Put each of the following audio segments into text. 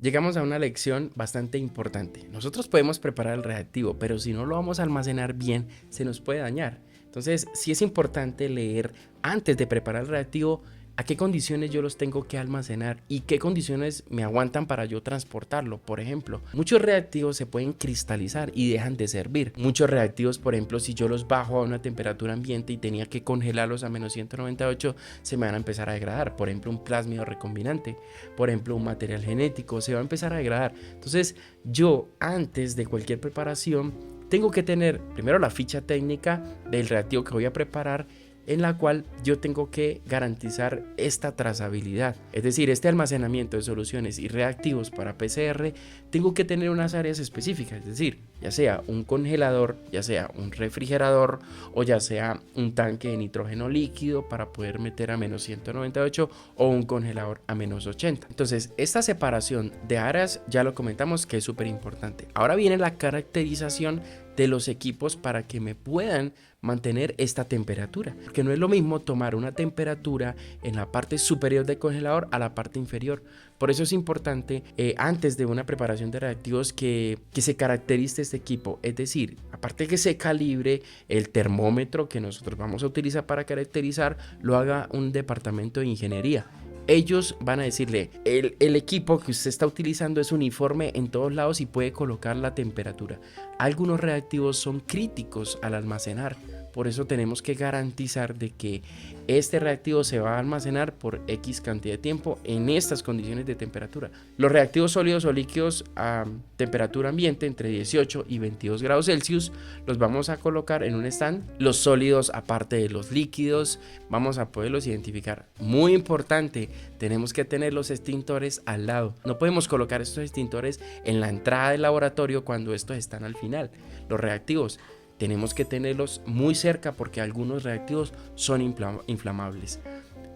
Llegamos a una lección bastante importante. Nosotros podemos preparar el reactivo, pero si no lo vamos a almacenar bien, se nos puede dañar. Entonces, sí es importante leer antes de preparar el reactivo a qué condiciones yo los tengo que almacenar y qué condiciones me aguantan para yo transportarlo. Por ejemplo, muchos reactivos se pueden cristalizar y dejan de servir. Muchos reactivos, por ejemplo, si yo los bajo a una temperatura ambiente y tenía que congelarlos a menos 198, se me van a empezar a degradar. Por ejemplo, un plásmido recombinante, por ejemplo, un material genético, se va a empezar a degradar. Entonces, yo antes de cualquier preparación tengo que tener primero la ficha técnica del reactivo que voy a preparar, en la cual yo tengo que garantizar esta trazabilidad. Es decir, este almacenamiento de soluciones y reactivos para PCR, tengo que tener unas áreas específicas, es decir, ya sea un congelador, ya sea un refrigerador o ya sea un tanque de nitrógeno líquido para poder meter a menos 198 o un congelador a menos 80. Entonces, esta separación de áreas ya lo comentamos que es súper importante. Ahora viene la caracterización de los equipos para que me puedan mantener esta temperatura, porque no es lo mismo tomar una temperatura en la parte superior del congelador a la parte inferior. Por eso es importante antes de una preparación de reactivos que se caracterice este equipo, es decir, aparte que se calibre el termómetro que nosotros vamos a utilizar para caracterizar, lo haga un departamento de ingeniería. Ellos van a decirle, el equipo que usted está utilizando es uniforme en todos lados y puede colocar la temperatura. Algunos reactivos son críticos al almacenar, por eso tenemos que garantizar de que este reactivo se va a almacenar por X cantidad de tiempo en estas condiciones de temperatura. Los reactivos sólidos o líquidos a temperatura ambiente entre 18 y 22 grados Celsius los vamos a colocar en un stand. Los sólidos aparte de los líquidos vamos a poderlos identificar. Muy importante, tenemos que tener los extintores al lado. No podemos colocar estos extintores en la entrada del laboratorio cuando estos están al final. Los reactivos tenemos que tenerlos muy cerca porque algunos reactivos son inflamables.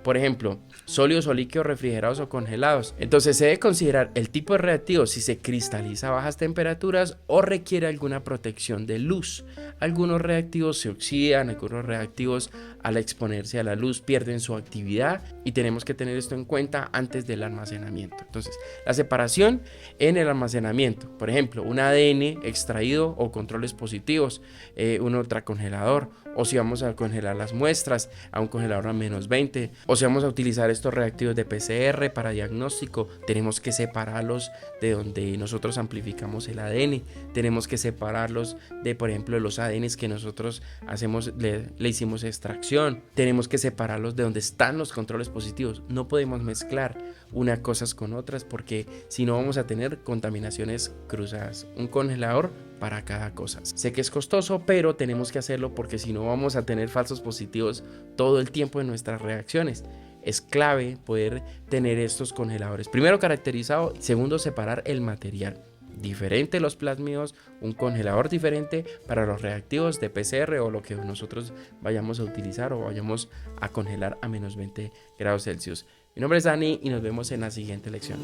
Por ejemplo, sólidos o líquidos refrigerados o congelados. Entonces se debe considerar el tipo de reactivo, si se cristaliza a bajas temperaturas o requiere alguna protección de luz. Algunos reactivos se oxidan, algunos reactivos al exponerse a la luz pierden su actividad y tenemos que tener esto en cuenta antes del almacenamiento. Entonces, la separación en el almacenamiento. Por ejemplo, un ADN extraído o controles positivos, un ultracongelador, o si vamos a congelar las muestras a un congelador a menos 20, o si vamos a utilizar estos reactivos de PCR para diagnóstico, tenemos que separarlos de donde nosotros amplificamos el ADN, tenemos que separarlos de, por ejemplo, de los ADNs que nosotros hacemos, le hicimos extracción, tenemos que separarlos de donde están los controles positivos. No podemos mezclar unas cosas con otras porque si no vamos a tener contaminaciones cruzadas. Un congelador para cada cosa. Sé que es costoso, pero tenemos que hacerlo porque si no vamos a tener falsos positivos todo el tiempo en nuestras reacciones. Es clave poder tener estos congeladores. Primero caracterizado, segundo separar el material. Diferente los plásmidos, un congelador diferente para los reactivos de PCR o lo que nosotros vayamos a utilizar o vayamos a congelar a menos 20 grados Celsius. Mi nombre es Dani y nos vemos en la siguiente lección.